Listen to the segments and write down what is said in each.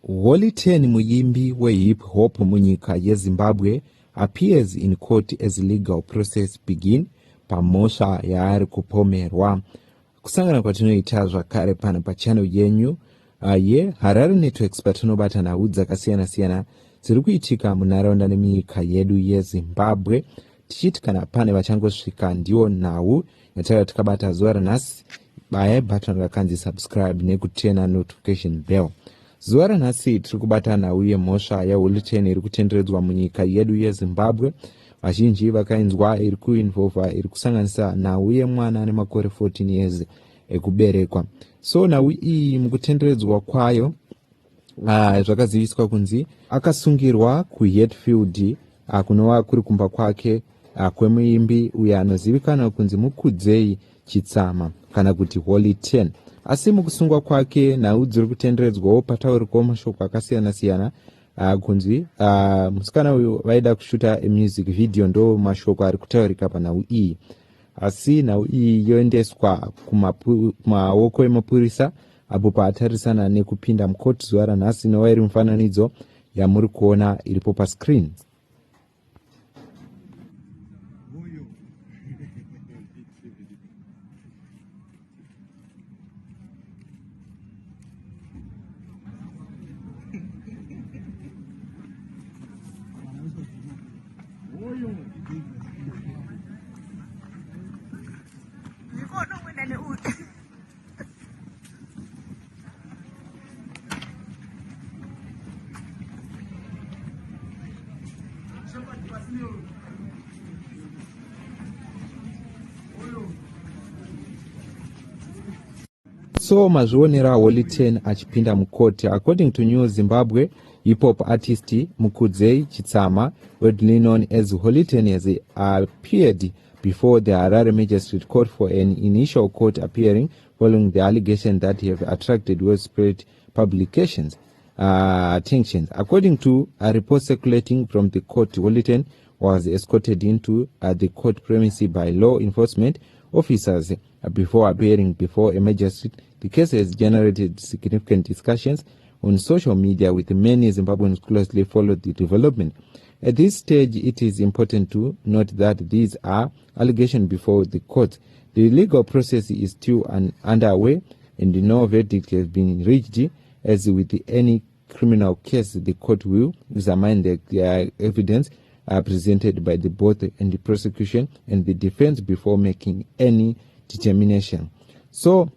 Wally 10 muyimbi we-hip hop munyika yeZimbabwe appears in court as legal process begin pamhosva yaari kupomerwa. Kusangana kwatinoita zvakare pano pachannel yenyu Harare Networks patinobata nhau dzakasiyana-siyana dziri kuitika munharaunda nemunyika yedu yeZimbabwe, tichiti kana pane vachangosvika ndiwo nhau yataura tikabata zuva ranhasi. Baya button rakanzi subscribe nekutena notification bell. Zuva ranhasi tiri kubata nhau yemhosva yaWally 10 iri kutenderedzwa munyika yedu yeZimbabwe. Vazhinji vakainzwa iri kuinvolva iri kusanganisa nhau yemwana ane makore 14 years ekuberekwa. So nhau iyi mukutenderedzwa kwayo zvakaziviswa kunzi akasungirwa kuHatfield kunova kuri kumba kwake kwemuimbi uyo anozivikanwa kunzi Mukudzei Chitsama kana kuti Wally 10. Asi mukusungwa kwake nhau dziri kutenderedzwawo pataurikwawo mashoko akasiyana-siyana kunzi musikana uyu vaida kushuta music video, ndo mashoko ari kutaurika panhau iyi. Asi nhau iyi yoendeswa kumaoko emapurisa apo paatarisana nekupinda mukoti zuva ranhasi, inova iri mufananidzo yamuri kuona iripo pascreen. So mazvionera Wally 10 achipinda mukoti. According to New Zimbabwe, hip hop artist Mukudzei Chitsama, widely known as Wally 10, has appeared before the Harare Magistrate Court for an initial court appearing following the allegation that he have attracted widespread publications attention. According to a report circulating from the court, Wally 10 was escorted into the court premises by law enforcement officers before appearing before a magistrate. The case has generated significant discussions on social media, with many Zimbabweans closely followed the development. At this stage, it is important to note that these are allegations before the court. The legal process is still underway, and no verdict has been reached. As with any criminal case, the court will examine the evidence presented by both the prosecution and the defense before making any determination. So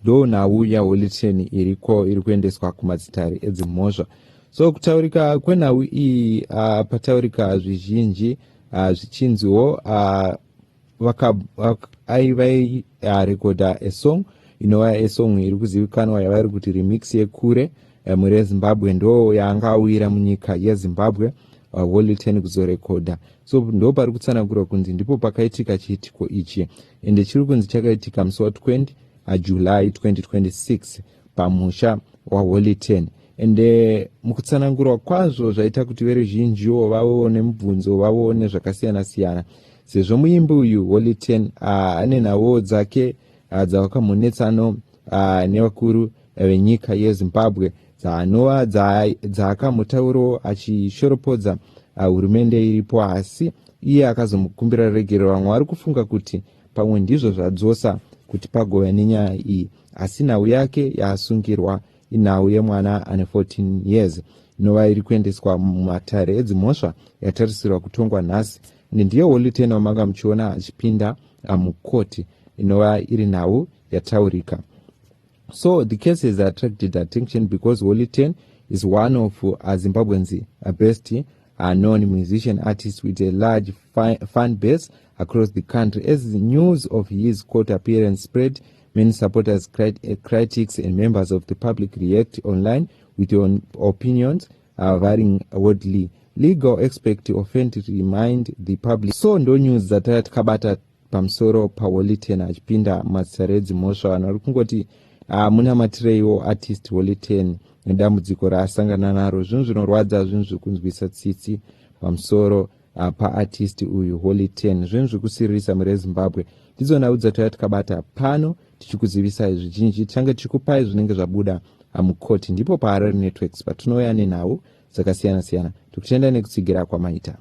ndo nhau yaWally 10 iri kuendeswa kumadzitare edzimhosva. So kutaurika kwenhau iyi pataurika zvizhinji zvichinziwo vairekodha esong inova esong iri kuzivikanwa yavari kuti remix yekure muri yeZimbabwe, ndo yaangawira munyika yeZimbabwe Wally 10 kuzorekodha. So ndo pari kutsanangurwa kunzi ndipo pakaitika chiitiko ichi, ende chiri kunzi chakaitika musi wa20 July 2026 pamusha waWally 10. Ende mukutsanangurwa kwazvo zvaita kuti veruzhinjiwo vaone mubvunzo, vaone zvakasiyana-siyana, sezvo muimbi uyu Wally 10 ane nhau dzake dzavakamonetsano nevakuru venyika yeZimbabwe dzanova dzaakamutaurawo achishoropodza hurumende iripo, asi iye akazomukumbira regerero. Vamwe vari kufunga kuti pamwe ndizvo zvadzosa kuti pagova nenyaya iyi, asi nhau yake yaasungirwa inhau yemwana ane 14 years inova iri kuendeswa mumatare edzimhosva yatarisirwa kutongwa nhasi. Ndiye Wally 10 wamanga muchiona achipinda mukoti, inova iri nhau yataurika. So the case has attracted attention because Wally 10 is one of Zimbabwe's best known musician artists with a large fan base across the country. As the news of his court appearance spread, many supporters, critics and members of the public react online with their opinions varying widely. Legal experts often remind the public. So ndo news dzataya tikabata pamusoro paWally 10 achipinda madzitare edzimhosva. Vanhu vari kungoti munamatireiwo artist Wally 10 nedambudziko raasangana naro. Zvinhu zvinorwadza, zvinhu zvekunzwisa tsitsi pamusoro paartist uyu Wally 10, zvinhu zvekusiririsa muri yeZimbabwe. Ndidzo nhau dzataya tikabata pano tichikuzivisai zvizhinji, tichange tichikupai zvinenge zvabuda mukoti ndipo paharare networks patinouya nenhau dzakasiyana siyana tikutenda nekutsigira kwamaita.